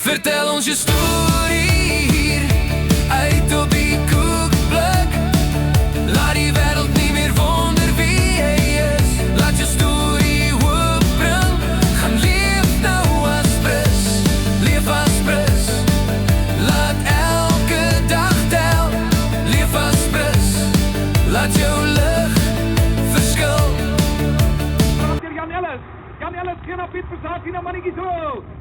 Vertel ons je story hier, uit op die koekplek. Laat die wereld niet meer wonder wie jij is. Laat je story opbring, gaan leef nou als pres. Leef als pres, laat elke dag tel. Leef als pres, laat jou licht verskil. Jan Ellis geen op Piet Versace na mannetjie so.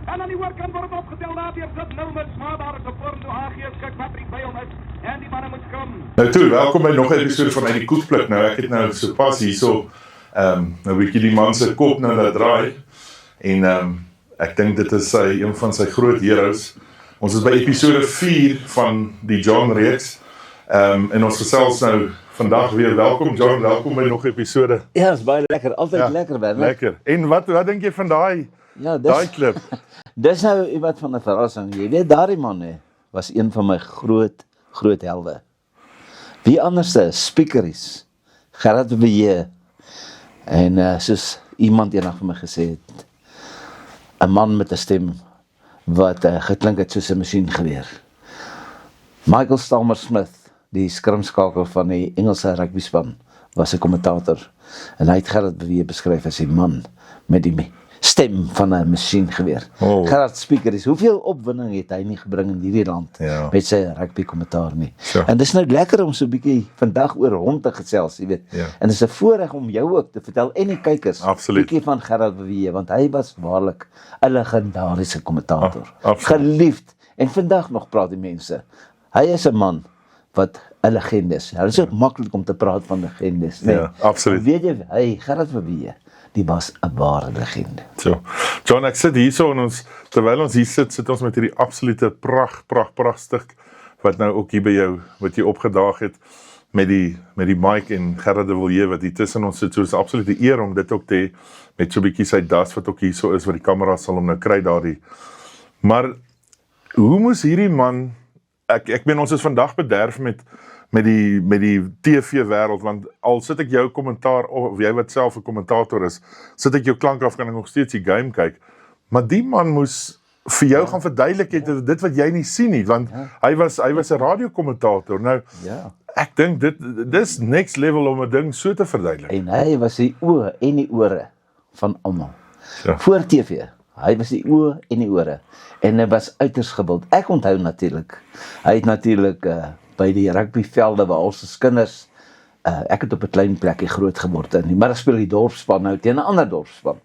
En aan die oorkant word opgetel na die sit nummers, maar daar is 'n vorm AG skik Patrick by hom is en die manne moet kom. Nou toe, welkom by nog 'n episode van Uit die Koekplek. Nou ek het nou sopas hierso nou bietjie die man se kop nou laat draai en ek dink dit is een van sy groot heroes. Ons is by episode 4 van die John reeks. En ons gesels nou vandag weer. Welkom John, welkom by nog 'n episode. Ja, is baie lekker, altyd lekker Bernard. Lekker. En wat dink jy van daai klip? Dis nou iemand van 'n verrassing. Jy weet daardie man was een van my groot helde. Wie anderste Speakeries, Gerard Beje. En soos iemand eendag vir my gesê het, 'n man met 'n stem wat geklink het soos 'n masjiengeweer. Michael Stalmer Smith, die skrimskakel van die Engelse rugbyspan, was 'n kommentator. En hy het Gerard Beje beskryf as 'n man met die stem van 'n masjiengeweer. Gerard Speakeries, hoeveel opwinding het hy nie gebring in hierdie land met sy rugby kommentaar nie. En dis nou lekker om so 'n bietjie vandag oor hom te gesels, jy weet. En dis 'n voorreg om jou ook te vertel en die kykers 'n bietjie van Gerard Beje, want hy was waarlik 'n legendariese kommentator. Geliefd. En vandag nog praat die mense. Hy is 'n man wat 'n legende is. Dit is ook maklik om te praat van legendes, nee. Ja, absoluut. Weet jy, Gerard Beje, die was 'n ware legende. So, John, ek sit hierso en terwyl ons hier sit ons met hierdie absolute pragtstuk wat nou ook hier by jou, wat jy opgedaag het met die mic en Gerard de Villiers wat hier tussen ons sit. So is 'n absolute eer om dit ook te hê met so 'n bietjie sy das wat ook hierso is, wat die kamera sal hom nou kry daardie. Maar hoe moes hierdie man, ek meen ons is vandag bederf met die TV-wêreld, want al sit ek jou kommentaar, of jy wat self 'n kommentator is, sit ek jou klank af, kan ek nog steeds die game kyk, maar die man moes vir jou gaan verduidelik het, dit wat jy nie sien nie, want hy was 'n radiokommentator. Nou, ek dink dis next level om 'n ding so te verduidelik. En hy was die oë en die ore van almal. Voor TV, hy was die oë en die ore, en hy was uiters gewild. Ek onthou natuurlik, hy het natuurlik by die rugbyvelde waar ons as kinders, ek het op 'n klein plekkie groot geword in die middag speel die dorpspan nou teen 'n ander dorpspan.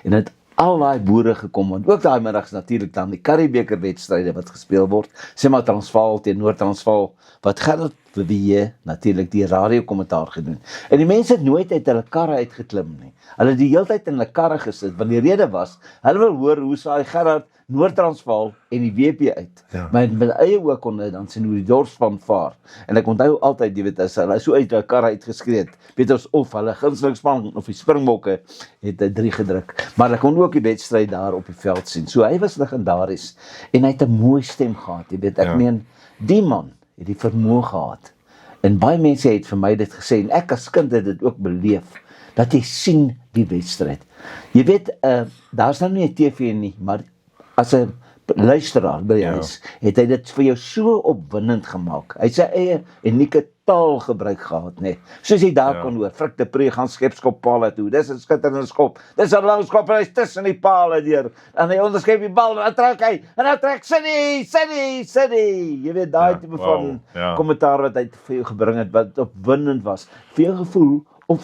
En het al daai boere gekom, want ook daai middags natuurlik dan die Curriebeeker wedstryde wat gespeel word, sê maar Transvaal teen Noord-Transvaal, wat Gerard Beje natuurlik die radiokommentaar gedoen. En die mense het nooit uit hulle karre uitgeklim nie. Hulle het die hele tyd in hulle karre gesit, want die rede was, hulle wil hoor hoe saai Gerard Noord-Transvaal en die WP uit. Maar met eie oë kon hy dan sien hoe die dorpspan vaar. En ek onthou altyd, jy weet, as hulle so uit hulle karre uitgeskree het, weet ons of hulle gunstelingsspan of die Springbokke het 'n 3 gedruk. Maar ek kon ook die wedstryd daar op die veld sien. So hy was legendaries en hy het 'n mooi stem gehad, jy weet. Ek meen, die man het die vermoë gehad. En baie mense het vir my dit gesê, en ek as kind het dit ook beleef, dat jy sien die wedstryd. Jy weet, daar's nou nie 'n TV nie, maar as 'n luisteraar by huis, het hy dit vir jou so opwindend gemaak. Hy het sy eie unieke taal gebruik gehad, nee. Soos jy daar kon hoor, Frik de Pre gaan skepskop pale toe, dis 'n skitterende skop, dis 'n lang skop, en hy's tussen die pale deur, en hy onderskep die bal, en dan trek hy, en dan trek City, jy weet, daai tipe van kommentaar wat hy vir jou gebring het, wat opwindend was, vir jou gevoel, of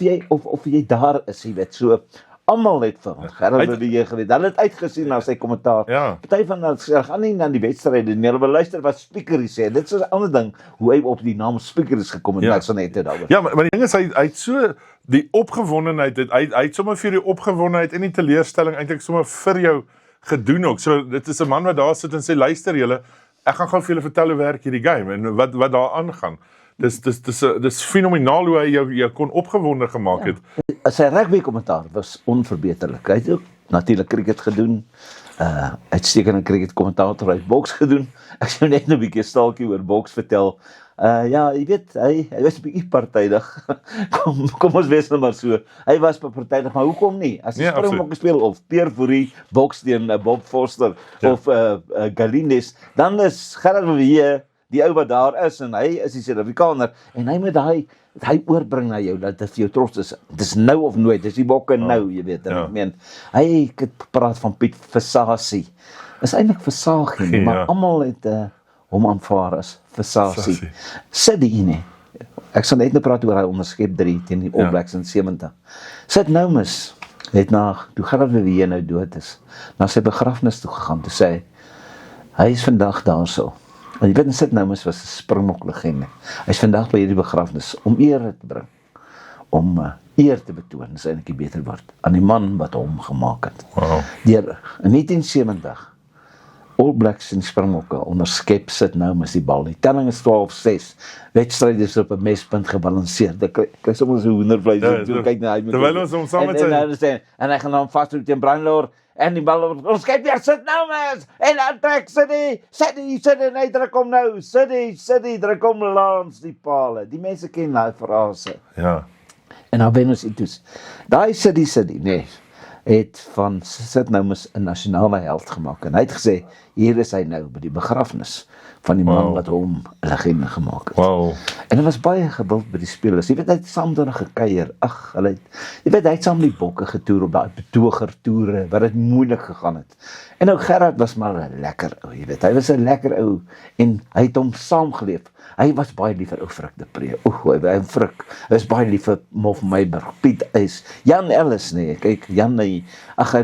jy daar is, jy weet, so, almal het vir hom, Gerard Beje geweet, hulle het uitgesien na sy kommentaar. Party van hulle sê, gaan nie na die wedstryde nie, hulle wil luister wat Speakeries sê. Dit is 'n ander ding, hoe hy op die naam Speakeries gekom het, ek sal net daaroor. Ja, maar die ding is, hy het so, die opgewondenheid, hy het sommer vir die opgewondenheid en die teleurstelling eintlik sommer vir jou gedoen ook. So, dit is 'n man wat daar sit en sê, luister julle, ek gaan gou vir julle vertel hoe werk hierdie game, en wat daar aangaan. Dis fenomenaal hoe hy jou kon opgewonde gemaak het. Sy rugby kommentaar was onverbeterlik. Hy het ook natuurlik cricket gedoen, uitstekende cricket kommentator uit boks gedoen. Ek sou net 'n bietjie staaltjie oor boks vertel. Ja, jy weet, hy was 'n bietjie partydig. kom ons wees nou maar so. Hy was partydig, maar hoekom nie? As jy Springbokke speel of Pierre Fourie, Boksteen, Bob Foster of Galines, dan is Gerard de Villiers die ou wat daar is en hy is die Suid-Afrikaner en hy moet hy oorbring na jou dat dit vir jou trots is. Dis nou of nooit, dis die Bokke nou, jy weet. Ek meen, hy praat van Piet Visagie. Is eintlik Visagie, maar almal het hom aanvaar as Visagie. Sidney nie. Ek sal net nou praat oor hy onderskep 3 teen die All Blacks in 70. Sid Noumus het toe Gerard de Villiers nou dood is, na sy begrafnis toe gegaan, toe sê hy is vandag daarso. Want jy weet, Sid Noumus was 'n Springbok legende. Hy is vandag by hierdie begrafnis om eer te bring, om eer te betoon, is eintlik die beter woord, aan die man wat hom gemaak het. Deur in 1970 All Blacks en Springbokke onderskep Sid Noumus die bal. Die telling is 12-6. Wedstryd is op 'n mespunt gebalanseer. Kyk soms hoe hoendervleis kyk na hy met. Terwyl ons hom saam met en hy gaan hom vasdruk teen Brandlor en die bal onderskep weer Sid Noumus en dan trek Sidney en hy druk hom nou. Sidney druk hom langs die pale. Die mense ken daai frase. Ja. En dan wen ons iets. Daai Sidney, nee, het van Sid Noumus 'n nasionale held gemaak. En hy het gesê, hier is hy nou by die begrafnis van die man wat hom 'n legende gemaak het. En hy was baie gewild by die spelers. Jy weet, hy het saam met hulle gekeier. Jy weet, hy het saam met die Bokke getoer op daai betoger toere, wat dit moeilik gegaan het. En nou Gerard was maar 'n lekker ou, jy weet. Hy was 'n lekker ou en hy het hom saamgeleef. Hy was baie lief vir ou Frik de Pre. Hy was baie lief vir Mof Meiberg, Piet Uys, Jan Ellis, nee, kyk,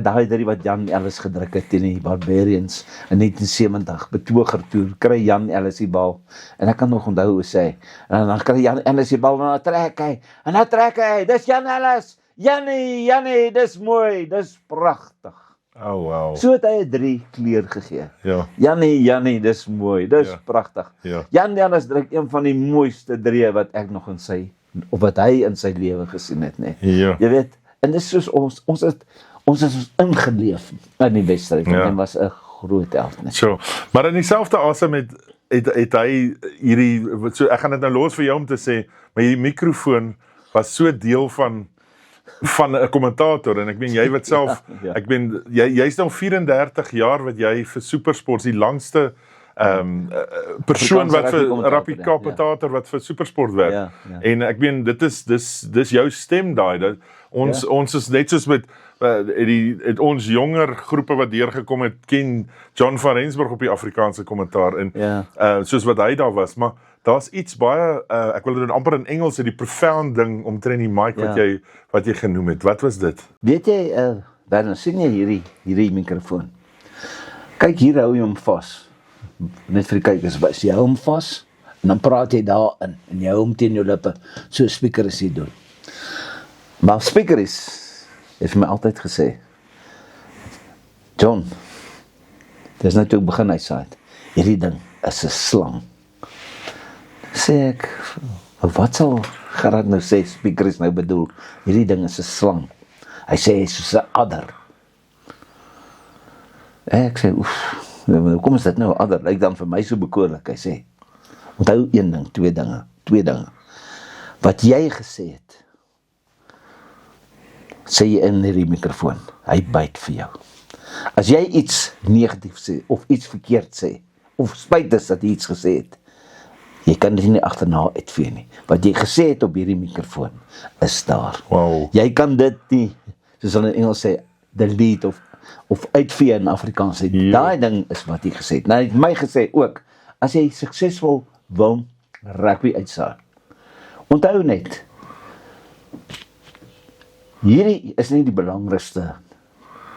daai drie wat Jan Ellis gedruk het teen die Barbarians in 1970, betoger toer, kry Jan Ellis die bal, en ek kan nog onthou hoe sê, en dan kry Jan Ellis die bal, en dan trek hy, dis Jan Ellis, Jannie, dis mooi, dis pragtig. So het hy 3 kleur gegee. Jannie, dis mooi, dis pragtig. Jan Ellis druk een van die mooiste 3 wat ek nog wat hy in sy lewe gesien het, nee. Jy weet, en dis soos ons is ingeleef in die wedstryd, en hy was 'n groot held, nee. Maar in dieselfde asem het hy hierdie, ek gaan dit nou los vir jou om te sê, maar hierdie mikrofoon was so deel van 'n kommentator, en ek meen, jy wat self, ek meen, jy's nou 34 jaar wat jy vir SuperSport, die langste persoon wat vir Rapid kommentator wat vir SuperSport werk, en ek meen, dis jou stem daai, ons is net soos met ons jonger groepe wat deurgekom het, ken John van Rensburg op die Afrikaanse kommentaar, en soos wat hy daar was, maar daar's iets baie, ek wil dit amper in Engels, die profound ding omtrent die mic wat jy genoem het. Wat was dit? Weet jy, Bernard, sien jy hierdie mikrofoon? Kyk, hier hou jy hom vas. Net vir die kykers, jy hou hom vas, en dan praat jy daarin, en jy hou hom teen jou lippe, so speaker is hier doen. Maar speaker het vir my altyd gesê, John, dis nou toe ek begin uitsaai, hierdie ding is 'n slang. Sê ek, wat sal Gerard nou sê, speaker is nou bedoel, hierdie ding is 'n slang. Hy sê, soos 'n adder. Ek sê, kom is dit nou 'n adder, lyk dan vir my so bekoorlik, hy sê, onthou 1 ding, 2 dinge, wat jy gesê het, sê jy in hierdie mikrofoon, hy byt vir jou. As jy iets negatief sê, of iets verkeerd sê, of spyt is dat jy iets gesê het, jy kan dit nie agterna uitvee nie. Wat jy gesê het op hierdie mikrofoon, is daar. Jy kan dit nie, soos hulle in Engels sê, delete of uitvee in Afrikaans sê. Daai ding is wat jy gesê het. Nou, hy het my gesê ook, as jy suksesvol wil rugby uitsaai, onthou net, hierdie is nie die belangrikste,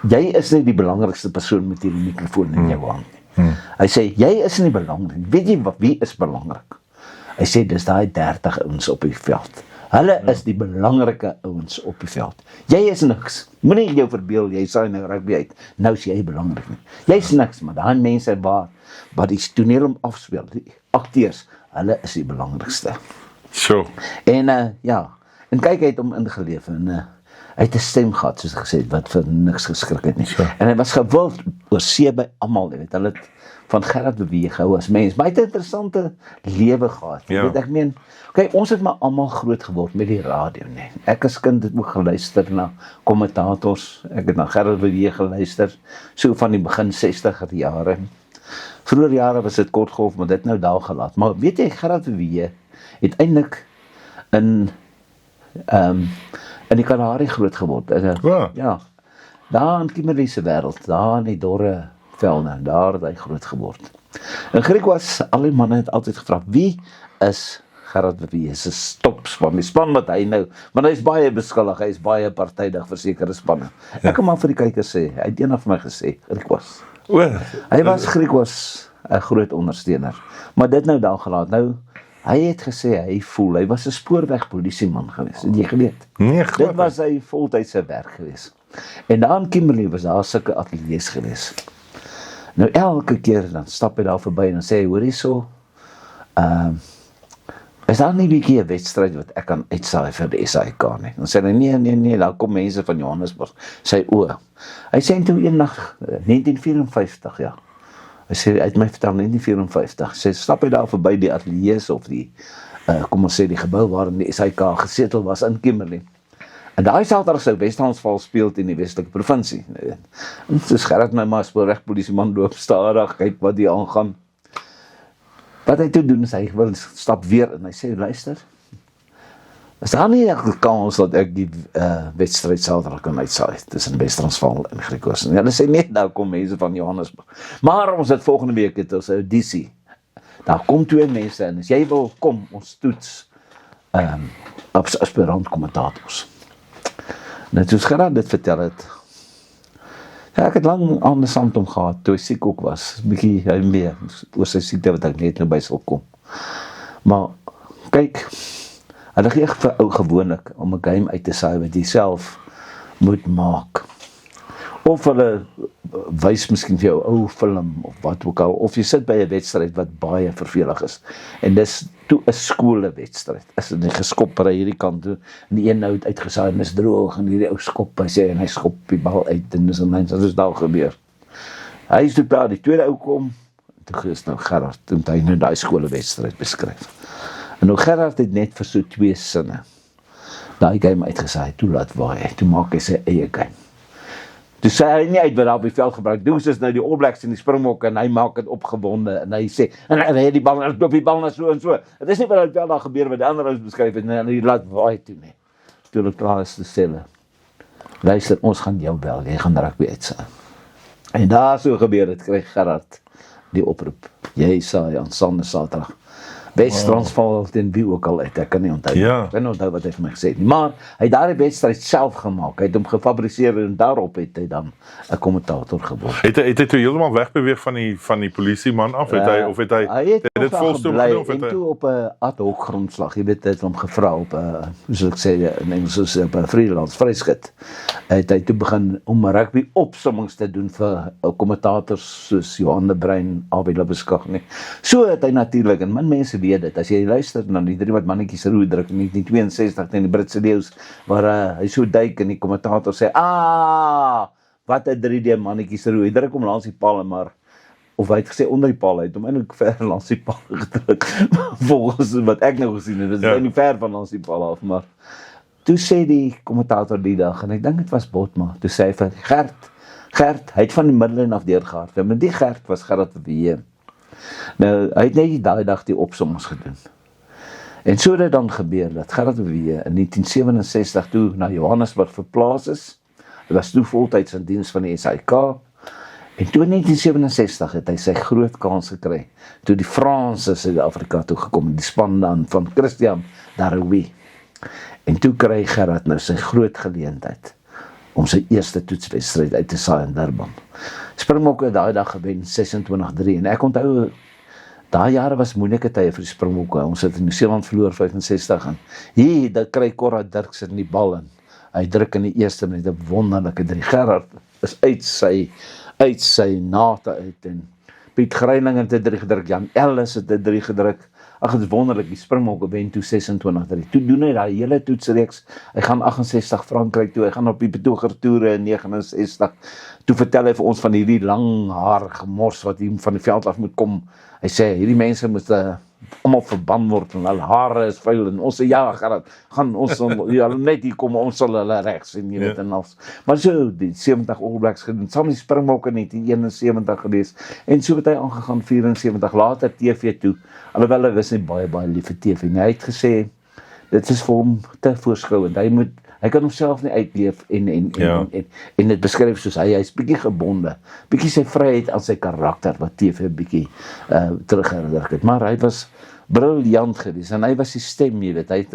jy is nie die belangrikste persoon met hierdie mikrofoon in jou hand nie. Hy sê, jy is nie belangrik, weet jy wie is belangrik? Hy sê, dis daai 30 ouens op die veld. Hulle is die belangrike ouens op die veld. Jy is niks, moenie jou verbeel, jy saai nou rugby uit, nou is jy belangrik nie. Jy is niks, maar daai mense wat die toneel om afspeel, die akteurs, hulle is die belangrikste. En kyk, hy het hom ingeleef, en Hy het 'n stem gehad, soos gesê, wat vir niks geskrik het nie. Sure. En hy was gewild oor see by almal, jy weet, hulle het van Gerard de Wee gehou as mens, maar hy het 'n interessante lewe gehad. Ja. Weet, ek meen, kyk, ons het maar almal groot geword met die radio, nee. Ek as kind het ook geluister na kommentators, ek het na Gerard de Wee geluister, so van die begin 60er jare. Vroeger jare was dit Kortgolf, maar dit nou daar gelaat. Maar weet jy, Gerard de Wee het eintlik in die Kalahari groot geword. Wow. Ja, daar in Kimberley se wêreld, daar in die dorre velde, daar het hy groot geword. In Griekwas, al die manne het altyd gevra, wie is Gerard de Wee? Is 'n stopspan, die span wat hy nou, want hy is baie beskuldig, hy is baie partydig vir sekere spanne. Ek kan maar vir die kykers sê, hy het eendag vir my gesê, Griekwas. Hy was Griekwas 'n groot ondersteuner, maar dit nou daar gelaat. Nou, hy het gesê, hy was 'n spoorwegpolisieman geweest, het jy geweet? Nee, Dit was sy voltydse werk geweest. En daar in Kimberley was daar sulke ateljee's geweest. Nou elke keer dan stap hy daar verby en dan sê hy, hoor hierso, is daar nie 'n bietjie 'n wedstryd wat ek kan uitsaai vir die SAIK nie? Dan sê hy, nee, daar kom mense van Johannesburg. Sy hy sê toe eendag, 1954, ja. Hy sê, hy het my vertel, 1954, sê, stap hy daar verby die ateljee's of die, kom ons sê, die gebou waarin die SAIK gesetel was in Kimberley. En daai Saterdag sou Wes-Transvaal speel teen die Westelike Provinsie. En so Gerard my maar spoorwegpolisieman loop stadig, kyk wat die aangaan. Wat hy toe doen is, hy wil stap weer en hy sê, luister, is daar nie 'n kans dat ek die wedstryd Saterdag kan uitsaai tussen Wes-Transvaal en Griekwas? En hulle sê net, nou kom mense van Johannesburg. Maar ons het volgende week het ons 'n audisie. Daar kom 2 mense en as jy wil kom, ons toets aspirant kommentators. Net soos Gerard dit vertel het. Ja, ek het lang aan die sand om gehad, toe hy siek ook was. Bietjie hy meer oor sy siekte wat ek net nou by sal kom. Maar kyk, hulle gee vir ou gewoonlik om 'n game uit te saai wat jy self moet maak. Of hulle wys miskien vir jou ou film of wat ook al, of jy sit by 'n wedstryd wat baie vervelig is. En dis toe 'n skoolwedstryd. Is dit nie geskop by hierdie kant toe, en die een nou het uitgesaai en is droog, en hierdie ou skop, hy sê, en hy skop die bal uit, en dis is daar gebeur. Hy is toe daar, die tweede ou kom, en toe is nou Gerard, toe hy nou die skoolwedstryd beskryf. En nou Gerard het net vir so 2 sinne daai game uitgesaai, toe laat waai, toe maak hy sy eie game. Toe sê hy nie uit wat daar op die veld gebruik, doen is nou die All Blacks en die Springbokke, en hy maak het opgewonde, en hy sê, en hy het die bal, en hy loop die bal na so en so. Het is nie wat daar daar gebeur, wat die ander ons beskryf het, en hy laat waai toe nie. Toe hulle klaar is te sê, luister, ons gaan jou bel, jy gaan rugby uitsaai. En daar so gebeur het, kry Gerard die oproep, jy saai aan Saterdag. Wes-Transvaal teen wie ook al uit, ek kan nie onthou. Ja. Ek kan nie onthou wat hy vir my gesê het nie. Maar hy het daardie wedstryd self gemaak. Hy het hom gefabriseer en daarop het hy dan 'n kommentator geword. Het hy toe heeltemal wegbeweeg van die polisieman af? Het hy of het hy dit volstoom gedoen of het hy toe op 'n ad hoc grondslag, jy weet, het hom gevra op 'n, hoe sou ek sê in Engels, soos op 'n freelance vryskut. Het hy toe begin om rugby opsommings te doen vir kommentators soos Johan de Bruin, Abby Labuschagne. So het hy natuurlik, en min mense weet dit, as jy luister na die 3 wat mannetjies rooi druk in 1962 teen die Britse leeu's, waar hy so duik en die kommentator sê, wat 'n 3D mannetjies rooi druk om langs die paal, maar of hy het gesê onder die paal, hy het hom eintlik ver langs die paal gedruk, volgens wat ek nou gesien het, dit is nie ver van langs die paal af, maar toe sê die kommentator die dag, en ek dink het was Botma, toe sê hy vir Gert, hy het van die middellyn af deurgehardloop, maar die Gert was Gerard de Wee. Nou, hy het net daai dag die opsommings gedoen. En so het dit dan gebeur, dat Gerard de Wee in 1967 toe na Johannesburg verplaas is, hy was toe voltyds in diens van die SAIK, en toe in 1967 het hy sy groot kans gekry, toe die Franse Suid-Afrika toe gekom, die span dan van Christian Darouet. En toe kry Gerard nou sy groot geleentheid om sy eerste toetswedstryd uit te saai in Durban. Springbokke het daai dag gewen 26-3 en ek onthou daai jare was moeilike tye vir die Springbokke. Ons het in Nieu-Seeland verloor 65 en hier dat kry Corra Dirks in die bal in. Hy druk in die eerste minuut 'n wonderlike 3. Gerard is uit sy nate uit en Piet Greiling het 'n 3 gedruk, Jan Ellis het 'n 3 gedruk. Ag, dit is wonderlik, die Springbokke wen toe 26-3. Toe doen hy daai hele toetsreeks. Hy gaan 68 Frankryk toe, hy gaan op die Betoger toere in 69. Toe vertel hy vir ons van hierdie lang haar gemors wat hier van die veld af moet kom. Hy sê hierdie mense moet almal verban word en hulle hare is vuil en ons sê ja, gaan ons ja, net hier kom, ons sal hulle reg sien, jy weet en als. Maar so die 70 All Blacks gedoen, saam die Springbokke in 1971 gewees en so het hy aangegaan 74 later TV toe. Alhoewel hy was nie baie lief vir TV nie. Hy het gesê dit is vir hom te voorskouend. Hy kan homself nie uitleef en dit beskryf soos hy's bietjie gebonde. Bietjie sy vryheid aan sy karakter wat TV bietjie teruggedruk het. Maar hy was briljant geweest en hy was die stem, jy weet. Hy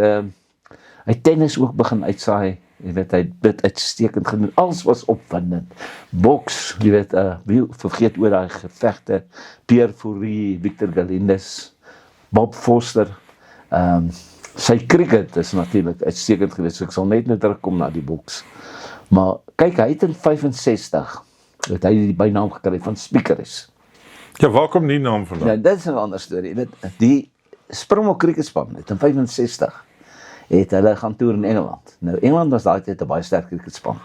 het tennis ook begin uitsaai. Jy weet, hy het dit uitstekend gedoen. Alles was opwindend. Boks, jy weet, wie vergeet oor daai gevegte. Pierre Fourie, Victor Galindes, Bob Foster, sy cricket is natuurlik uitstekend geweest, so ek sal net terugkom na die boks. Maar kyk, hy het in 65, het hy die bynaam gekry van Spiekeris. Ja, waar kom die naam vandaan? Ja, dit is 'n ander storie. Die Springbok cricketspan het in 65 het hulle gaan toer in Engeland. Nou, Engeland was daai tyd 'n baie sterk cricketspan.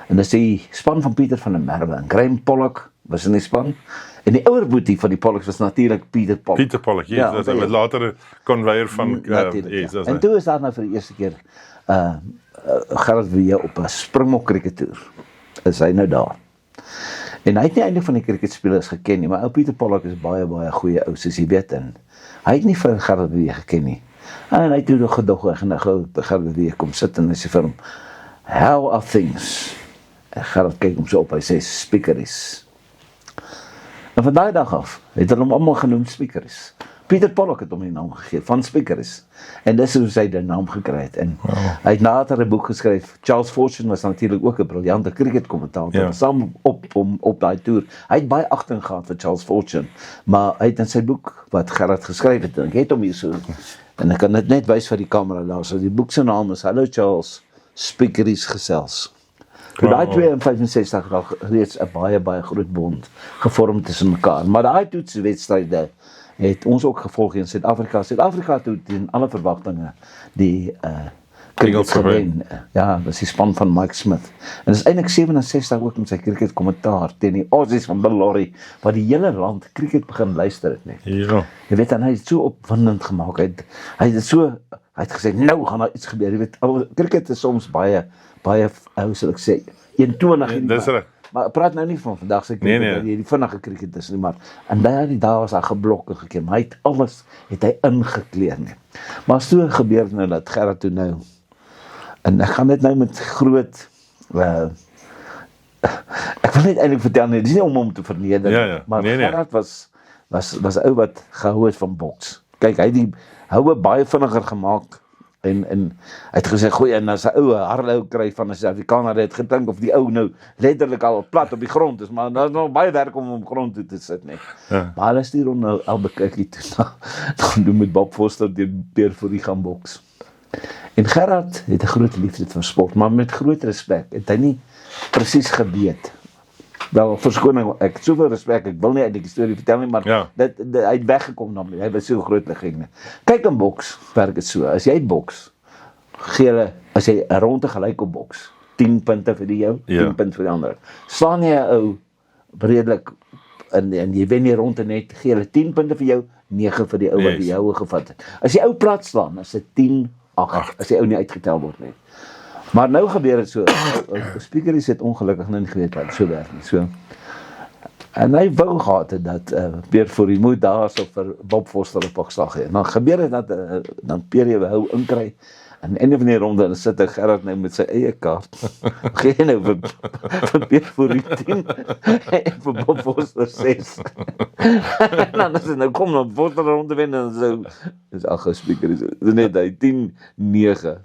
En dis die span van Pieter van der Merwe en Graham Pollock was in die span. En die ouer boetie van die Pollocks was natuurlik Pieter Pollock. Pieter Pollock, ja, dat was later 'n konveier van en toe is daar nou vir die eerste keer Gerard weer op 'n Springbok crickettoer. Is hy nou daar. En hy het nie eintlik van die cricketspelers geken nie, maar ou Pieter Pollock is baie goeie ou, soos jy weet, en hy het nie vir Gerard weer geken nie. En hy het toe nog gedog en gou Gerard weer kom sit en hy sê vir hom, "How are things?" En Gerard kyk hom so op, hy sê, "Spiekeris." En van daai dag af het hulle hom almal genoem Spiekeris. Pieter Pollock het hom die naam gegee van Spiekeris. En dis hoe hy die naam gekry het. En hy het later 'n boek geskryf. Charles Fortune was natuurlik ook 'n briljante cricketkommentator. Saam op daai toer. Hy het baie agting gehad vir Charles Fortune, maar hy het in sy boek wat Gerard geskryf het, ek het hom hier so en ek kan dit net wys vir die kamera daar. So die boek se naam is Hallo Charles, Spiekeris gesels. Toe daai twee in 65 raak reeds 'n baie groot bond gevorm tussen mekaar. Maar daai toetswedstryde het ons ook gevolg in Suid-Afrika. Suid-Afrika het teen alle verwagtinge die cricket gewen. Ja, dis die span van Mike Smith. En dis eintlik 67 ook met sy cricket kommentaar teen die Aussies van Bill Lawry, wat die hele land cricket begin luister het net. Ja. Jy weet, en hy het so opwindend gemaak. Hy het gesê, nou gaan daar iets gebeur. Jy weet, cricket is soms baie, hoe sal ek sê, eentonig. Dis reg. Maar ek praat nou nie van vandag se cricket, die vinnige cricket is nie, maar en daai dae was daar geblokke gekeer, maar hy het alles ingekleer nie. Maar so gebeur nou dat Gerard toe nou, en ek gaan dit nou met groot, ek wil net eintlik vertel nie, dit is nie om hom te verneder, maar Gerard was 'n ou wat gehou het van boks. Kyk, hy het die houe baie vinniger gemaak, en hy het gesê, goeie, en as 'n ou harlou kry van 'n Suid-Afrikaner, het gedink of die ou nou letterlik al plat op die grond is, maar daar is nog baie werk om hom grond toe te sit, nee. Ja. Maar hulle stuur hom nou Albuquerque toe, dan doen met Bob Foster die Pierre Fourie gaan boks. En Gerard het 'n groot liefde vir sport, maar met groot respek, het hy nie presies geweet. Wel, verskoning, ek het soveel respek, ek wil nie eintlik die storie vertel nie, maar hy het weggekom daarmee, hy was so groot legende. Kyk in boks, werk het so, as jy boks, gee hulle, as jy 'n ronde gelyk op boks, 10 punte vir die jou, 10 punte vir die ander. Slaan jy 'n ou redelik, en jy wen die ronde net, gee hulle 10 punte vir jou, 9 vir die ou wat die joue gevat het. As jy ou plat slaan, is dit 10-8, as die ou nie uitgetel word nie. Maar nou gebeur dit so, Spiekeris het ongelukkig nou nie geweet wat so werk nie, so. En hy wou gehad het dat Pierre Fourie moet daar so vir Bob Foster 'n pakslag gee. Dan gebeur dit dat dan Pierre hou inkry, en einde van die ronde, dan sit Gerard nou met sy eie kaart, gee nou vir Pierre Fourie 10, en vir Bob Foster 6. En dan is het nou, kom nou, Foster ronde wen, en so, is Spiekeris, net hy 10-9,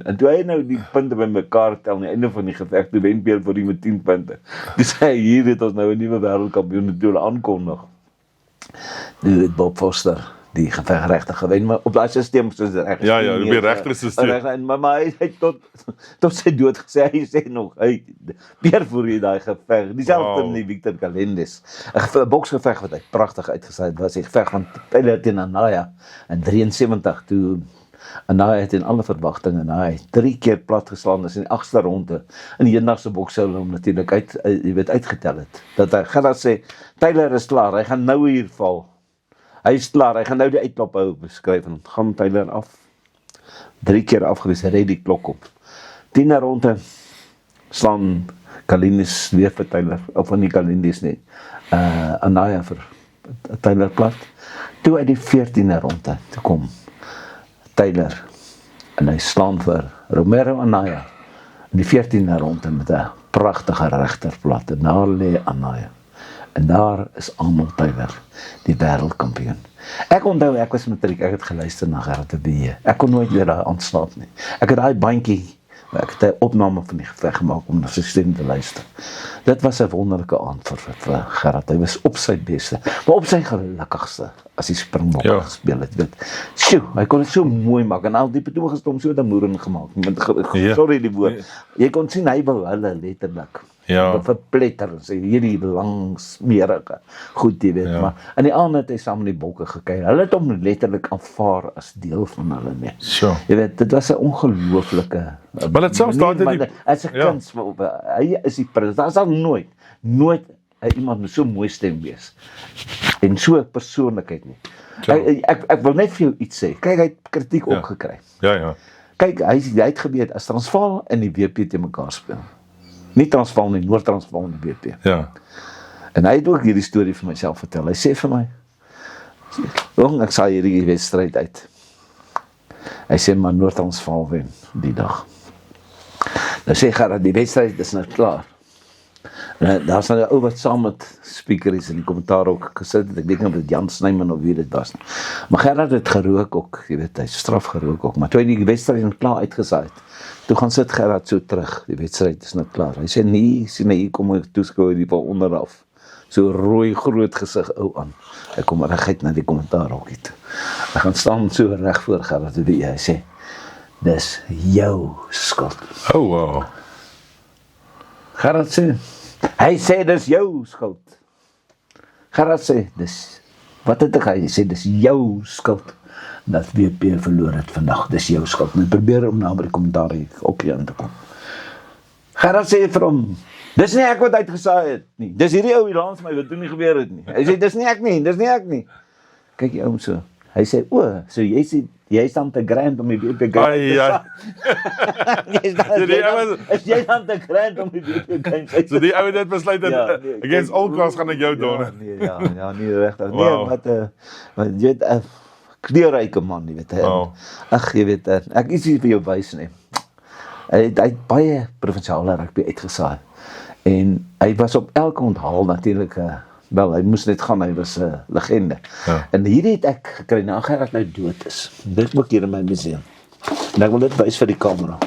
en toe hy nou die punte by mekaar tel, aan die einde van die geveg, toe wen Pierre Fourie met 10 punte. Toe sê hy, hier het ons nou 'n nuwe wêreldkampioen, toe hulle aankondig. Nu het Bob Foster die geveg regtig gewen, maar op daai stelsel soos reg. Ja, op die regterstelsel. Maar hy het tot sy dood gesê, hy sê nog, hy weer voor hy daai geveg, dieselfde in die Victor Calendis. 'n boksgeveg wat hy pragtig uitgesaai het, was die geveg van Taylor teen Anaya in 73, toe Anaya het in alle verwagtinge, en hy 3 keer plat geslaan is in die 8ste ronde. In die hedendaagse bokse hulle hom natuurlik uitgetel het. Dat hy gaan sê, Taylor is klaar, hy gaan nou hier val. Hy is klaar, hy gaan nou die uitklop hou beskryf, en gaan Taylor af. 3 keer afgewees, hy red die klok op. 10de ronde slaan Calendis weer vir Taylor, of nie Calendis nie, Anaya vir Taylor plat. Toe uit die 14de ronde, toe kom Taylor, en hy slaan vir Romero Anaya, in die 14de ronde met 'n pragtige regterplat, en daar lê Anaya. En daar is Arnold Taylor, die wêreldkampioen. Ek onthou, ek was matriek, ek het geluister na Gerard de Bie. Ek kon nooit weer daar aanslaap nie. Ek het daai bandjie, ek het 'n opname van die geveg gemaak om na sy stem te luister. Dit was 'n wonderlike aand vir Gerard. Hy was op sy beste, maar op sy gelukkigste as hy Springbok gespeel het. Sjoe, hy kon dit so mooi maak, en al die betoogers het hom so damoeren gemaak. Sorry die woord. Jy kon sien, hy wou hulle letterlik verpletter, sê hierdie lang smerige goed, jy weet, maar in die aand het hy saam met die bokke gekyk. Hulle het hom letterlik aanvaar as deel van hulle nie. Jy weet, dit was 'n ongelooflike maar dit selfs daar as 'n kuns, hy is die prins. Daar sal nooit iemand met so mooi stem wees en so 'n persoonlikheid nie. Ek wil net vir jou iets sê. Kyk, hy het kritiek opgekry. Kyk, hy het geweet as Transvaal en die WP te mekaar speel. Nie Transvaal nie, Noord-Transvaal en die WP. En hy het ook hierdie storie vir myself vertel. Hy sê vir my, ek saai hierdie wedstryd uit. Hy sê, maar Noord-Transvaal wen die dag. Nou sê Gerard, die wedstryd is nou klaar. Daar is nou 'n ou wat saam met speaker is in die kommentaar ook gesit het. Ek weet nie of dit Jan Snyman of wie dit was. Maar Gerard het gerook ook, jy weet, hy straf gerook ook. Maar toe hy die wedstryd nou klaar uitgesaai het, toe gaan sit Gerard so terug, die wedstryd is nou klaar. Hy sê, nee, sien hier kom 'n toeskouer hier van onderaf. So rooi groot gesig ou aan. Hy kom reguit na die kommentaar ook toe. Hy gaan staan so reg voor Gerard en hy sê, dis jou skuld. Oh wow. Gerard sê, hy sê dis jou skuld. Gerard sê, wat het hy sê, dis jou skuld dat WP verloor het vandag, dis jou skuld. En probeer om na by die kommentaar ook hier aan te kom. Gerard sê vir hom, dis nie ek wat uitgesaai het nie, dis hierdie ou hier langs my wat toe nie gebeur het nie. Hy sê, dis nie ek nie. Kyk jy om so, hy sê, so jy is dan te grand om die WP game te sa. Is jy dan te grand om die WP game te sa? So die ou het besluit dat against all costs gaan ek jou donor. Nee, regtig. Nee, wat jy weet, kleurryke man, jy weet. Ag, jy weet, ek is hier vir jou wys nie. Hy het baie provinsiale rugby uitgesaai. En hy was op elke onthaal natuurlik, wel, hy moes net gaan, hy was 'n legende. En hierdie het ek gekry, na Gerard nou dood is. Dit ook hier in my museum. En ek wil dit wys vir die kamera.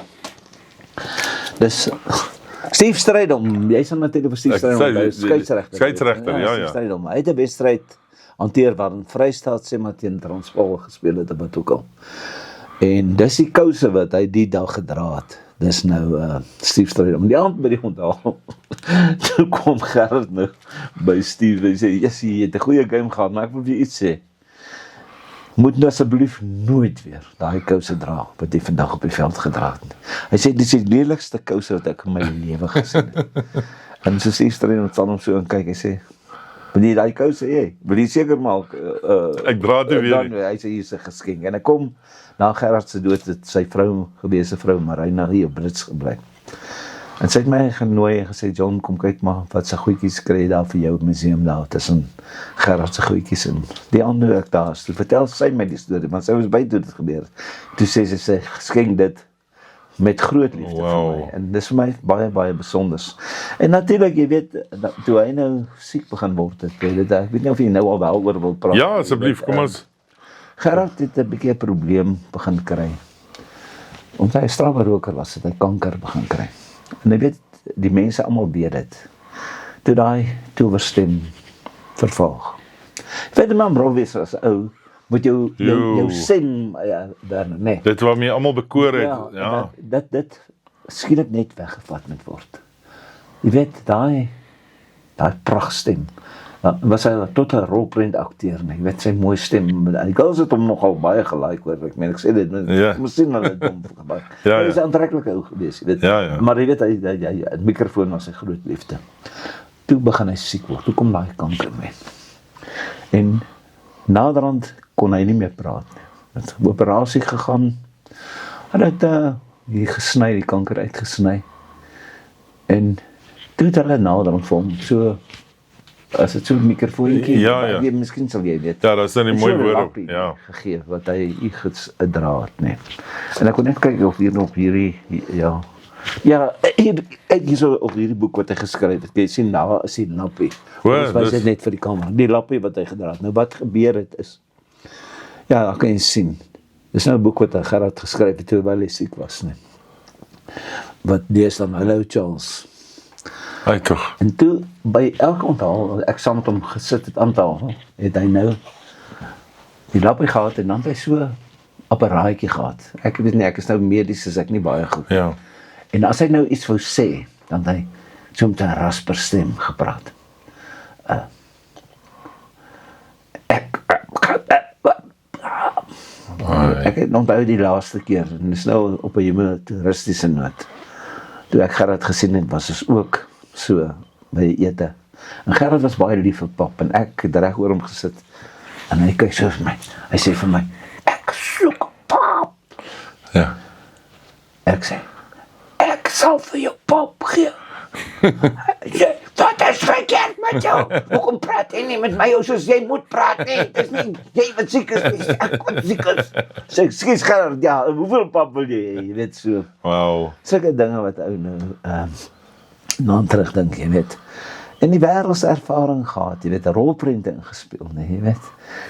Dis Steve Strydom, jy sal natuurlik vir Steve Strydom, skeieregter, ja. Strydom, hy het 'n wedstryd hanteer waarin Vrystaat sê maar teen Transvaal gespeel het, wat ook al. En dis die kouse wat hy die dag gedra het. Dis nou Steve Strydom. Die aand by die onthaal. Toe kom Gerard nou by Steve en sê, jy het 'n goeie game gehad, maar ek wil vir iets sê. Moet nou asseblief nooit weer daai kouse dra wat jy vandag op die veld gedra het. Hy sê dis die lelikste kouse wat ek in my lewe gesien het. En so Steve Strydom staan hom so en kyk, hy sê, wil jy daai kouse hê? Wil jy seker maak ek dra dit weer. Hy sê hier is 'n geskenk. En ek kom na Gerard se dood het sy gewese vrou Marina hier op Brits gebly. En sy het my genooi en gesê, John, kom kyk maar wat se goedjies kry daar vir jou museum daar tussen Gerard se goedjies en die ander ek daar. Toe vertel sy my die storie, want sy was by toe dit gebeur. Toe sê sy geskenk dit met groot liefde vir my. En dis vir my baie, baie besonders. En natuurlik, jy weet, toe hy nou siek begin word, ek weet nie of jy nou al daaroor wil praat. Ja, asseblief, kom ons. Gerard het 'n bietjie 'n probleem begin kry. Omdat hy 'n strawwe roker was, het hy kanker begin kry. En jy weet, die mense almal weet dit. Toe daai towerstem vervaag. Weet man, Robbie was ou, met jou stem daar, nee. Dit waarmee almal bekoor het. Ja. Dit skielik net weggevat moet word. Jy weet, daai pragtstem. Was hy tot 'n rolprent akteur, nee. Jy weet sy mooi stem. Die girls het hom nogal baie gelike hoor. Ek sê dit, miskien hulle het hom gebruik. Hy is 'n aantreklike ou gewees, jy weet. Ja. Maar jy weet hy 'n mikrofoon was sy groot liefde. Toe begin hy siek word. Toe kom daai kanker mee. En naderhand kon hy nie meer praat nie. Het operasie gegaan. Hulle het hier gesny, die kanker uitgesny. En toe het hulle naderhand vir hom so as dit so 'n mikrofoontjie, miskien sal jy weet. Ja, dat is dan 'n mooi woord. Ja. Gegee wat hy gedra het, nee. En ek kon net kyk of hier nog hierdie hier so op hierdie boek wat hy geskryf het. Jy sien nou is die lappie. Ons wys dit net vir die kamera. Die lappie wat hy gedra het. Nou wat gebeur het is daar kan jy sien. Dis nou 'n boek wat hy Gerard geskryf het terwyl hy siek was, nee. Wat lees dan Hallo Charles. Hy tog. En toe by elke onthaal, ek saam met hom gesit het aantal, het hy nou die lappie gehad en dan het hy so 'n apparaatjie gehad. Ek weet nie, ek is nou medies, is ek nie baie goed. Ja. En as hy nou iets wou sê, dan het hy so met 'n rasper stem gepraat. Ek het onthou die laaste keer, en dis nou op 'n humoristiese noot. Toe ek Gerard gesien het, was ons ook so by ete. En Gerard was baie lief vir pap, en ek het reg oor hom gesit. En hy kyk so vir my, hy sê vir my, ek soek pap. Ja. Ek sê, ek sal vir jou pap gee. Wat is verkeerd met jou? Hoekom praat jy nie met my soos jy moet praat nie? Het is nie jy wat siek is nie, ek wat siek is. Sê, ekskuus Gerard, ja, hoeveel pap wil jy? Jy weet so. Wow. Sulke dinge wat ou nou na terugdink, jy weet. En die wêreldse ervaring gehad, jy weet, 'n rolprent ingespeel, nee, jy weet.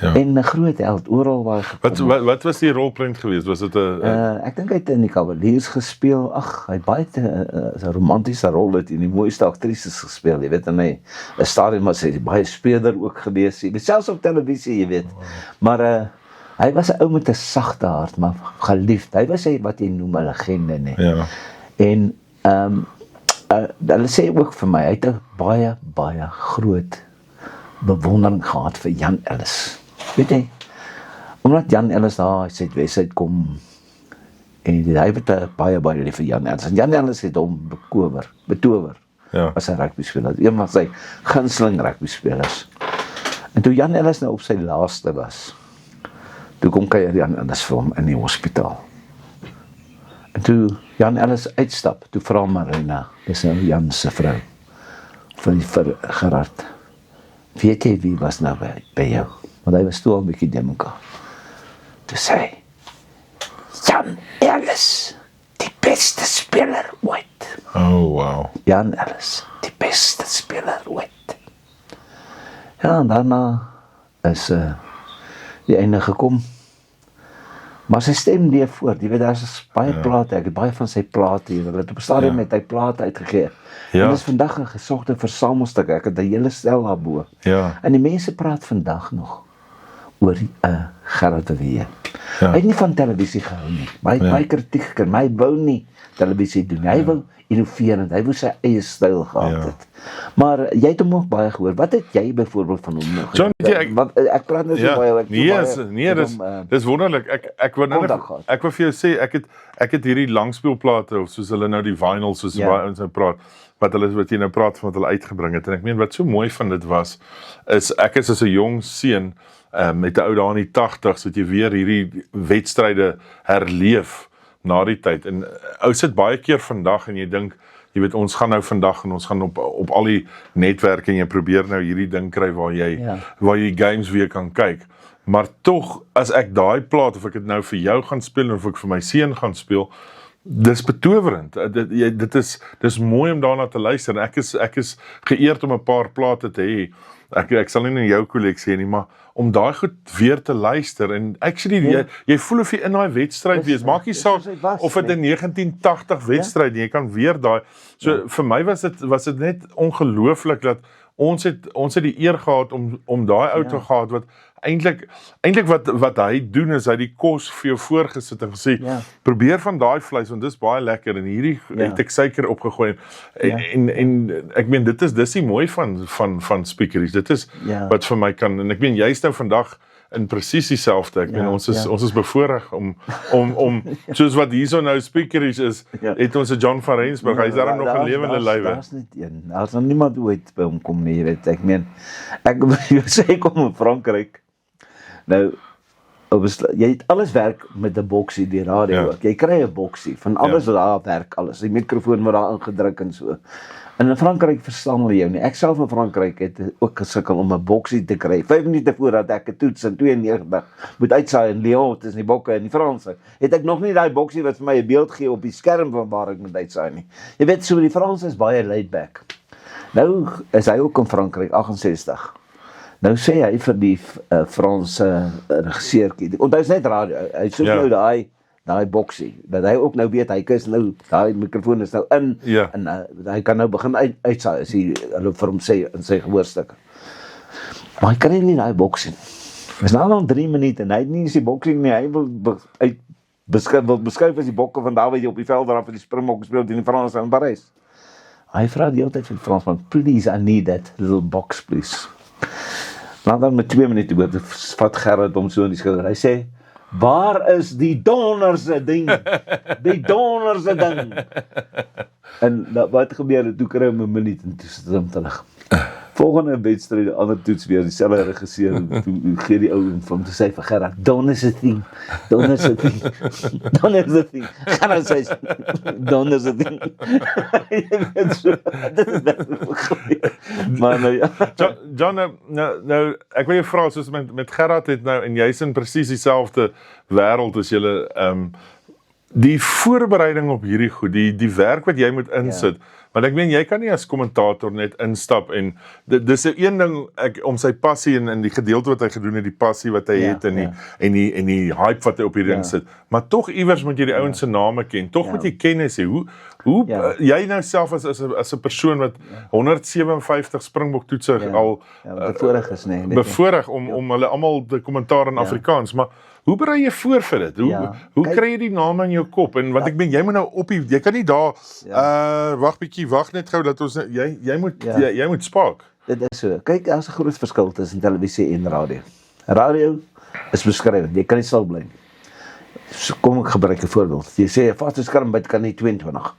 Ja. En 'n groot held oral waar hy gekom het. Wat was die rolprent geweest? Was dit 'n ek dink hy het in die Cavaliers gespeel. Ag, hy het baie 'n romantiese rol het en die mooiste aktrises gespeel, jy weet, en hy 'n stadium was hy baie speler ook gewees, jy weet, selfs op televisie, jy weet. Maar hy was 'n ou met 'n sagte hart, maar geliefd. Hy was wat jy noem 'n legende, nee. Ja. En hulle sê ook vir my, hy het 'n baie groot bewondering gehad vir Jan Ellis. Weet jy, omdat Jan Ellis daar uit Suidwes kom, en hy het baie lief vir Jan Ellis, en Jan Ellis het hom betower, as 'n rugbyspeler, een van sy gunsteling rugbyspelers. En toe Jan Ellis nou op sy laaste was, toe kom kuier Jan Ellis vir hom in die hospitaal. En toe Jan Ellis uitstap, toe vra Marina, dis nou Jan se vrou, vir Gerard, weet jy wie was nou by jou? Want hy was toe al 'n bietjie de mekaar. Toe sê hy, Jan Ellis, die beste speler ooit. Oh, wow. Jan Ellis, die beste speler ooit. Ja, en daarna is die einde gekom. Maar sy stem leef voort, jy weet, daar is baie plate, ek het baie van sy plate hier, op 'n stadium het hy plate uitgegee. En dis vandag 'n gesogte versamelstuk, ek het 'n hele stel daarbo. Ja. En die mense praat vandag nog oor Gerard de Wee. Hy het nie van televisie gehou nie, maar hy het baie kritiek gekry, maar hy wou nie televisie doen, hy wou innoverend, hy wou sy eie styl gehad het. Maar jy het hom ook baie gehoor, wat het jy byvoorbeeld van hom nog? John, ek praat nou so baie, dis wonderlik, ek wil vir jou sê, ek het hierdie langspeelplate, of soos hulle nou die vinyl, soos baie ons nou praat, wat jy nou praat van wat hulle uitgebring het, en ek meen, wat so mooi van dit was, ek is as 'n jong seun, met 'n ou daar in die 80s, dat jy weer hierdie wedstryde herleef, na die tyd, en ou sit baie keer vandag, en jy dink, jy weet, ons gaan nou vandag, en ons gaan op al die netwerke, en jy probeer nou hierdie ding kry, waar jy games weer kan kyk, maar tog, as ek daai plaat, of ek het nou vir jou gaan speel, of ek vir my seun gaan speel, dis betowerend, dis mooi om daarna te luister, en ek is geëerd om 'n paar plate te hê, ek sal nie in jou kolleksie nie, maar om daai goed weer te luister, en actually, jy voel of jy in daai wedstryd wees, maak nie saak, of dit 'n 1980 wedstryd, jy kan weer daai, so vir my was dit net ongelooflik, dat ons het die eer gehad, om daai ou te gehad, wat eintlik wat hy doen is hy die kos vir jou voorgesit en gesê, Ja. probeer van daai vleis want dis baie lekker en hierdie het ek suiker opgegooi en ek meen dit is die mooi van speakeries. Dit is wat vir my kan en ek meen jy's nou vandag in presies dieselfde. Ek meen ons is bevoorreg om soos wat hierso nou speakeries is, het ons 'n John van Rensburg. Hy's daarom nog 'n lewende lywe. Daar's net een. Daar's nog niemand ooit by hom kom nie, jy weet. Ek meen ek sê kom in Frankryk. Nou jy het alles werk met 'n boksie die radio ook. Jy kry 'n boksie van alles wat daar werk, alles. Die mikrofoon word daar ingedruk en so. En in Frankryk verstaan hulle jou nie. Ek self in Frankryk het ook gesukkel om 'n boksie te kry. 5 minute voordat ek 'n toets in 92 moet uitsaai in Lyon tussen die bokke en die Franse, het ek nog nie daai boksie wat vir my 'n beeld gee op die skerm van waar ek moet uitsaai nie. Jy weet, so die Franse is baie laid back. Nou is hy ook in Frankryk 68. Nou sê hy vir die Franse regisseurtjie. Onthou net radio. Hy soek nou daai boksie, dat hy ook nou weet, hy is nou, daai mikrofoon is nou in, en hy kan nou begin uitsaai, as hulle vir hom sê, in sy gehoorstukke. Maar hy kan nie daai boksie. Is nou al 3 minute, en hy het nie eens die boksie nie, hy wil beskryf as die bokke van David op die veld daar vir die Springbokke speel teen die Franse in Parys. Hy vra die hele tyd vir die Fransman, please, I need that little box, please. Dan met 2 minute oor, vat Gerrit om so in die skouder, hy sê, waar is die donderse ding? Die donderse ding. En wat gebeur het, toe kry hom 'n minuut en toe sit hom terug. Volgende wedstryd, die ander toets weer, dieselfde regisseur, toe gee die ou van te sê vir Gerard, donderse thing, donderse thing, donderse thing. Gerard sê, donderse thing. Dit is net maar nou ja. John, nou ek wil jou vra, soos met Gerard het nou, en jy's in presies dieselfde wêreld as julle, die voorbereiding op hierdie goed, die werk wat jy moet insit, want ek meen, jy kan nie as kommentator net instap en, dis een ding, om sy passie en die gedeelte wat hy gedoen het, die passie wat hy het en die hype wat hy op die ring sit, maar tog iewers moet jy die ouens se name ken, tog moet jy kennis hê, hoe jy nou self as 'n persoon wat 157 Springbok toetse al bevoorreg is, bevoorreg om hulle almal te kommentaar in Afrikaans, maar hoe berei jy voor vir dit? Hoe kry jy die name in jou kop? En want ek meen, jy moet nou jy kan nie daar, wag net gou, dat ons, jy moet spaak. Dit is so. Kyk, daar is 'n groot verskil tussen televisie en radio. Radio is beskrywend, jy kan nie stil bly nie. So kom ek gebruik 'n voorbeeld. Jy sê, 'n vaste skermbyt kan nie 22.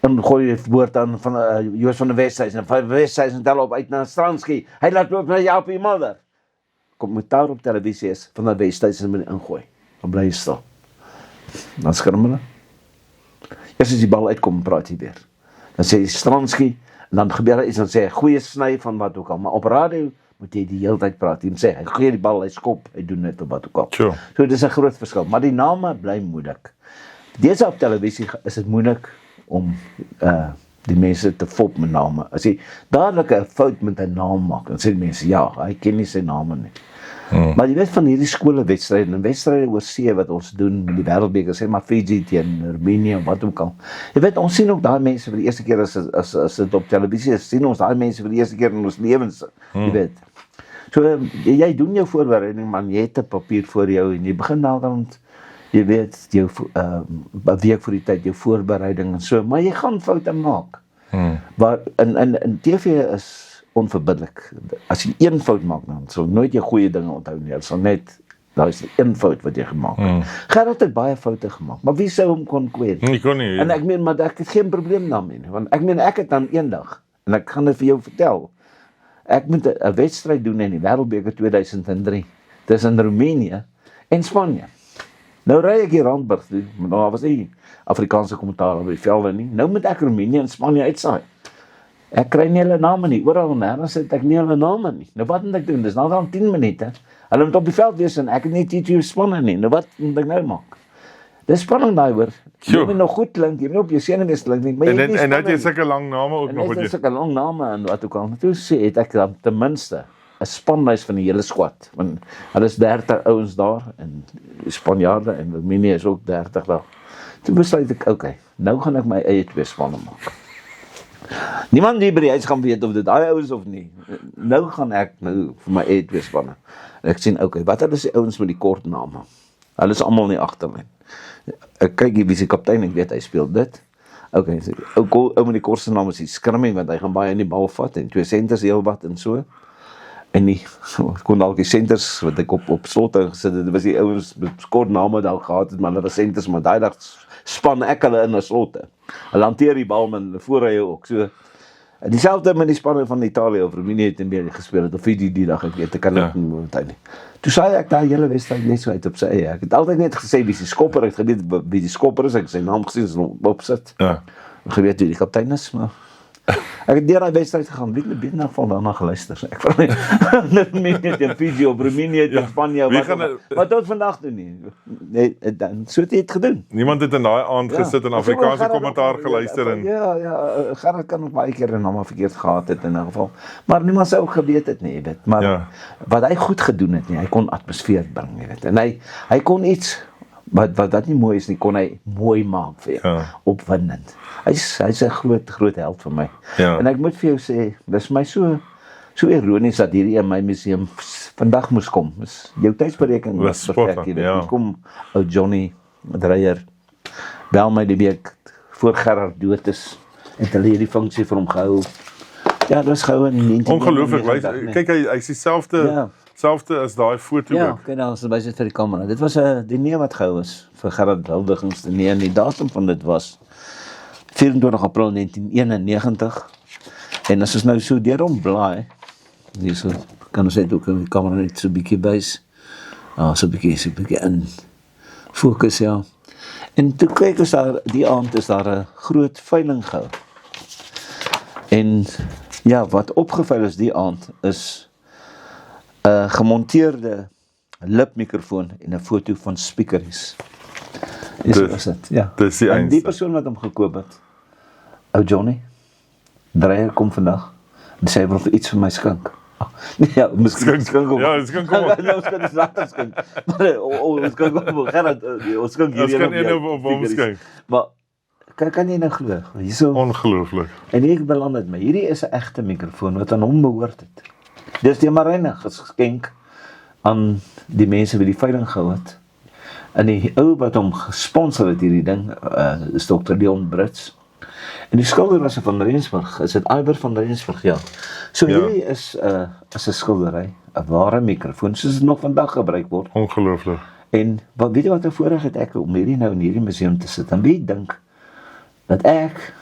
En gooi jy woord aan van Joos van der Westhuizen, en van Westhuizen tel op uit na Stransky. Hy laat loop na Jaapie Mother. Kommentaar op televisie is van der Westhuizen moet ingooi. Dan bly jy stil. Dan skerm hulle. Eers as die bal uitkom, praat jy weer. Dan sê jy Stransky, en dan gebeur iets, dan sê hy goeie sny van wat ook al. Maar op radio moet jy die hele tyd praat. Jy moet sê, hy gee die bal, hy skop, hy doen net op wat ook al. Sure. So dit is 'n groot verskil. Maar die name bly moeilik. Deze op televisie is dit moeilik om die mense te fop met name. As jy dadelik 'n fout met 'n naam maak, dan sê die mense, ja, hy ken nie sy name nie. Maar jy weet van hierdie skolewedstryde en wedstryde oor see wat ons doen met die wêreldbeker, sê maar Fiji teen Roemenië of wat ook al. Jy weet, ons sien ook daai mense vir die eerste keer as dit op televisie is, sien ons daai mense vir die eerste keer in ons lewens, jy weet. So, jy doen jou voorbereiding, man, jy het 'n papier voor jou en jy begin dan, jy weet, jou 'n week voor die tyd, jou voorbereiding en so, maar jy gaan foute maak. Maar in TV is onverbiddelik. As jy een fout maak, dan sal nooit jy goeie dinge onthou nie. Dit sal net, daar is een fout wat jy gemaak het. Gerard het baie foute gemaak, maar wie sou hom kon kweet? Ek kon nie. En ek meen, maar ek het geen probleem daarmee nie, want ek meen, ek het dan eendag, en ek gaan dit vir jou vertel, ek moet 'n wedstryd doen in die Wêreldbeker 2003, tussen Roemenië en Spanje. Nou ry ek hier Randburg toe, maar daar was nie Afrikaanse kommentaar op die velde nie. Nou moet ek Roemenië en Spanje uitsaai. Ek kry nie hulle name nie, oral nêrens het ek nie hulle name nie. Nou wat moet ek doen? Dis nou dan 10 minute. Hulle moet op die veld wees en ek het nie TT spanne nie. Nou wat moet ek nou maak? Dis spannend daai hoor. Jy moet nog goed klink, jy moet op jou senuwees klink nie, maar jy het nie en nou het jy sulke lang name ook nog wat jy. Sulke lang name en wat ook al. Toe sê het ek dan ten minste 'n spanlys van die hele squad, want hulle is 30 ouens daar en Spanjaarde en Roemenië is ook 30 daar. Toe besluit ek, okay, nou gaan ek my eie 2 spanne maak. Niemand hier by die huis gaan weet of dit daai ouens of nie. Nou gaan ek vir my twee spanne. Ek sien, okay, wat is die ouens met die kort name? Hulle is almal nie agterlyn. Ek kyk hier wie se kaptein, ek weet hy speel dit. Okay, so, ou met die kortste naam is die Skirming, want hy gaan baie in die bal vat, en 2 senters heel wat en so. En die, kon dalk die senters, wat ek op slotte gesit het, dit was die ouens met kort name dalk gehad het, maar hulle was senters, maar daai dag span ek hulle in 'n slotte. Hulle hanteer die bal met voorrye ook, so. Dieselfde met die spanne van Italië of Roemenië het in België gespeel het, of Fiji die dag, ek weet, ek kan dit nie onthou nie. Toe saai ek daai hele wedstryd net so uit op sy eie. Ek het altyd net gesê wie die skopper, ek het geweet wie die skopper is, ek het sy naam gesien as hom opsit. Ja. Ek geweet wie die kaptein is, maar ek het deur daai wedstryd gegaan, wie het in geval daarna geluister. Ek vra net teen Fiji of Roemenië teen Spanje, wat tot vandag doen nie. Nee, so het hy het gedoen. Niemand het in daai aand gesit en Afrikaanse kommentaar geluister en Gerard kan ook baie keer 'n naam verkeerd gehad het in 'n geval. Maar niemand sou ook geweet het nie, weet. Maar wat hy goed gedoen het nie, hy kon atmosfeer bring, weet. En hy kon iets wat nie mooi is nie, kon hy mooi maak vir jou, opwindend. Hy's 'n groot held vir my. Ja. En ek moet vir jou sê, dis my so ironies dat hierdie in my museum vandag moes kom. Dis jou tydsberekening was perfek hier. Kom ou Johnny Dreyer bel my die week voor Gerard dood is en hulle hierdie funksie vir hom gehou. Ja, dit was gehou in 19. Ongelooflik, kyk hy's dieselfde as daai foto ook. Ja, kyk nou, as hy sit vir die kamera. Dit was 'n diner wat gehou is vir Gerard huldigingsdiner en die datum van dit was 24 April 1991. En as ons nou so deur hom blaai, hier so kan ons net ook die kamera net so 'n bietjie bys. So 'n bietjie in fokus, ja. En toe kyk ons daar, die aand is daar 'n groot veiling gehou. En ja, wat opgeveil is die aand is 'n gemonteerde lipmikrofoon en 'n foto van speakers. Is dit? Ja. Dis die en die persoon wat hom gekoop het, ou Johnny Dreyer kom vandag en sê hy wil iets vir my skink. Ja, miskien skink hom. Ja, dit kan kom. Nou skink dit later skink. Maar ons kan kom Gerard, ons skink hier op hom skink. Maar kan jy nou glo? Hierso ongelooflik. En ek beland met my. Hierdie is 'n egte mikrofoon wat aan hom behoort het. Dis die Marine geskenk aan die mense wie die veiling gehou het. En die ou wat hom gesponsor het hierdie ding, is Dr. Leon Brits. En die skilder was van Rensburg, is dit Albert van Rensburg, ja. So hierdie is 'n skildery, 'n ware mikrofoon, soos dit nog vandag gebruik word. Ongelooflik. En weet jy wat 'n voorreg het ek om hierdie nou in hierdie museum te sit, en wie dink dat ek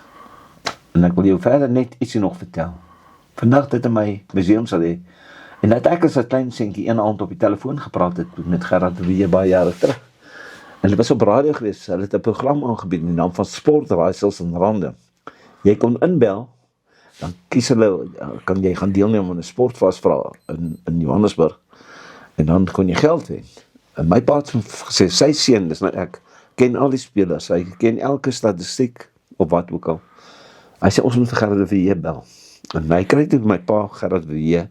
wil jou verder net ietsie nog vertel. Vandag dit in my museum sal hê, en dat ek as 'n klein seentjie een aand op die telefoon gepraat het met Gerard wie baie jare terug. En dit was op radio geweest, hulle het 'n program aangebied in die naam van Sportraaisels en Rande. Jy kon inbel, dan kies hulle, kan jy gaan deelneem aan 'n sportvasvra in Johannesburg, en dan kon jy geld wen. En my pa het gesê, sy seun, dis nou ek, ken al die spelers, hy ken elke statistiek, of wat ook al. Hy sê, ons moet vir Gerard de Villiers bel. En hy kry toe my pa, Gerard de Villiers,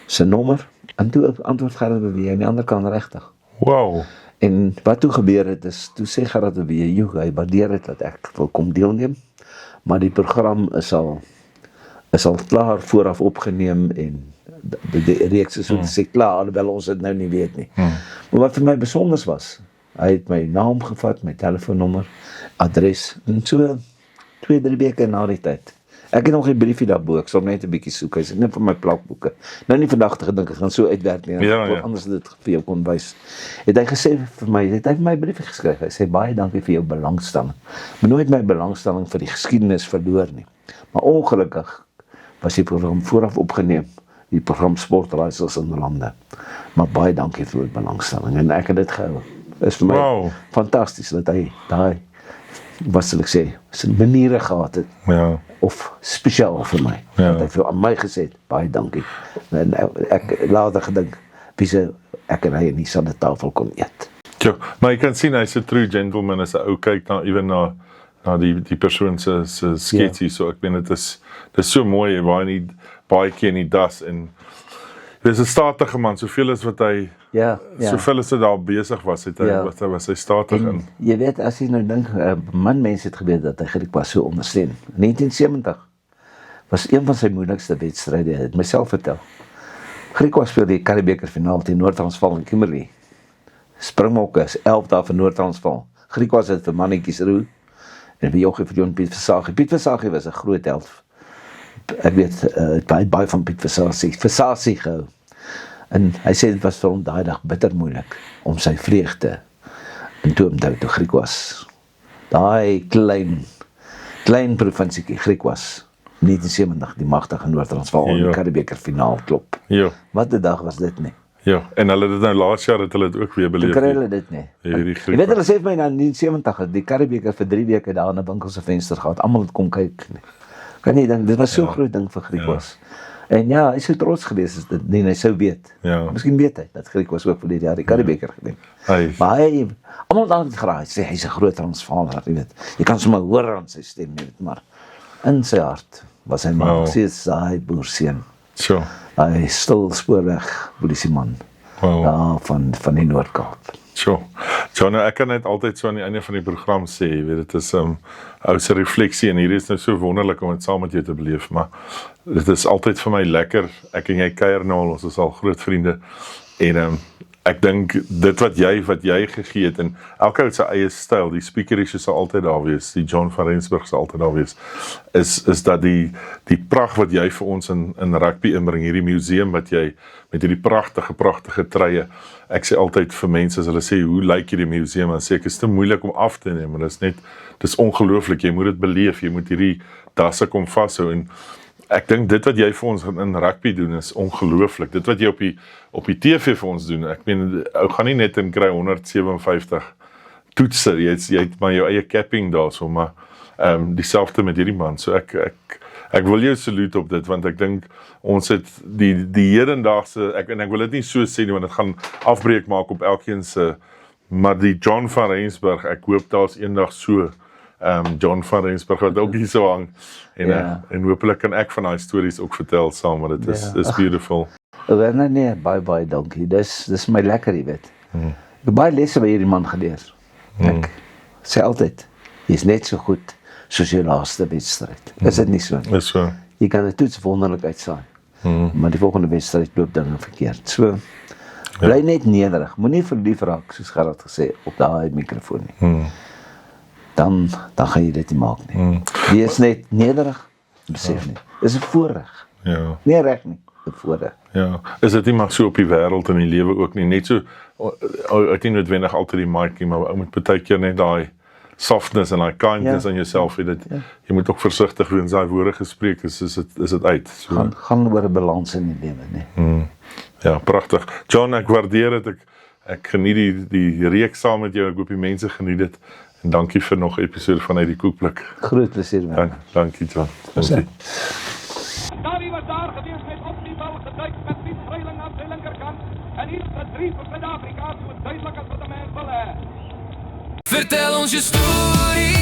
sy nommer, en toe antwoord Gerard de Villiers, aan die ander kant regtig. Wow. En wat toe gebeur het is, toe sê Gerard de Villiers, hy waardeer het dat ek wil kom deelneem, maar die program is al klaar vooraf opgeneem en die reeks is so te sê klaar, alhoewel ons dit nou nie weet nie. Maar wat vir my besonders was, hy het my naam gevat, my telefoonnommer, adres, en so 2-3 weke na die tyd. Ek het nog 'n briefie daarbo, ek sal net 'n bietjie soek, hy sê net vir my plakboeke. Nou nie vandag te gedink, ek gaan so uitwerk nie, anders dit vir jou kon wys. Het hy gesê vir my, het hy vir my 'n briefie geskryf, hy sê, baie dankie vir jou belangstelling. Maar nooit my belangstelling vir die geskiedenis verloor nie. Maar ongelukkig was die program vooraf opgeneem, die program Sportraaisels in Rande. Maar baie dankie vir die belangstelling, en ek het dit gehou. Is vir my fantasties, dat hy daai, wat sal ek sê, sy maniere gehad het, of spesiaal vir my, dat hy vir aan my gesê het, baie dankie. En ek later gedink, wie se ek en hy in dieselfde tafel kon eet. Ja, maar jy kan sien, hy's 'n true gentleman, as 'n ou kyk na die persoon se sketsie, so ek meen, dit is so mooi, waar hy baie keer in die das, en dis 'n statige man, soveel as wat hy, soveel as hy daar besig was, was hy statig in. Jy weet, as jy nou dink, mense het geweet dat hy Griek was so ondersteun. 1970, was een van sy moeilikste wedstryde, het myself vertel. Griquas speel die Karibeker finaal teen Noord-Transvaal en Kimberley. Springbokke is 11 daar van Noord-Transvaal. Griquas het vir mannetjies roe, en vir Jochie vir John Piet Versace. Piet Versace was 'n groot held. Ek weet, baie van Piet Versace gehou. En hy sê dit was vir hom daai dag bitter moeilik, om sy vreugde in toe omhou toe Griquas. Daai klein provinsiekie Griquas, 1970, die magtige Noord-Transvaal in die Karibeker finaal klop. Ja. Wat 'n dag was dit nie. Ja, en hulle het dit nou laas jaar het hulle dit ook weer beleef. Kry hulle dit nie. Jy weet hulle sê vir my na 1970 die Karibeker vir 3 weke daar in 'n winkel se venster gehad. Almal het kom kyk. Kan nie dink dit was so groot ding vir Griquas. En ja, hy sou trots gewees as dit nie hy sou weet. Ja. Miskien weet hy dat Griquas ook vir die jaar die Karibeker gewen. Maar hy almal dan het geraai sê hy's 'n groot Transvaaler, jy weet. Jy kan sommer hoor aan sy stem, jy weet, maar in sy hart was hy maar steeds daai boerseun. So. Hy stil spoorweg polisieman. Ja, van die Noord-Kaap. So, nou ek kan net altyd so aan die einde van die program sê, jy weet, dit is ou se refleksie en hier is nou so wonderlik om dit saam met jou te beleef, maar dit is altyd vir my lekker, ek en jy kuier nou al, ons is al groot vriende, en ek dink dit wat jy gegee het, en elke ou sy eie styl, die speakerisje sal altyd daar wees, die John van Rensburg sal altyd daar wees, is dat die pragt wat jy vir ons in rugby inbring, hierdie museum wat jy, met hierdie pragtige treye, ek sê altyd vir mense, as hulle sê, hoe lyk hierdie museum, dan sê ek, is te moeilik om af te neem, maar dit is ongelooflik, jy moet dit beleef, jy moet hierdie dasse kom vashou, en ek dink dit wat jy vir ons in rugby doen is ongelooflik. Dit wat jy op die TV vir ons doen, ek meen, ou gaan nie net in kry 157 toetse, jy het maar jou eie capping daar so, maar dieselfde met hierdie man. So ek wil jou salute op dit, want ek dink ons het die hedendaagse, en ek wil dit nie so sê nie, want dit gaan afbreek maak op elkeen se, maar die John van Rensburg, ek hoop daar's eendag so John van Rensburg wat ook hier so hang, en hopelik kan ek van daai stories ook vertel saam, want dit is beautiful. Nee, baie dankie, dis my lekker, jy weet. Ek het baie lesse by hierdie man geleer. Ek sê altyd, jy is net so goed soos jou laaste wedstryd. Is dit nie so nie? Is so. Jy kan 'n toets wonderlik uitsaai, maar die volgende wedstryd loop dinge verkeerd. So, bly net nederig, moenie verlief raak, soos Gerard gesê, op daai mikrofoon nie. Dan gaan jy dit nie maak nie. Wees net nederig, besef nie. Dis 'n voorreg. Ja. Nie reg nie, 'n voorreg. Ja, is dit nie maar so op die wêreld en die lewe ook nie, net so, ek nie noodwendig altyd die mic nie, maar ou moet baie keer net daai softness en daai kindness aan jouself hê, jy moet ook versigtig wees, daai woorde gespreek is dit uit. So. Gaan oor 'n balans in die lewe, nee. Ja, pragtig. John, ek waardeer dit, ek geniet die reeks saam met jou, ek hoop die mense geniet dit, en dankie vir nog 'n episode van Uit die Koekblik. Groot plesier man. Dankie John. Dankie. Dawie was daar gewees met op die bal geduik met Piet Vreiling aan sy linkerkant, en hier is 'n 3 vir Suid-Afrika, so duidelik as wat 'n mens wil hê. Vertel ons je story.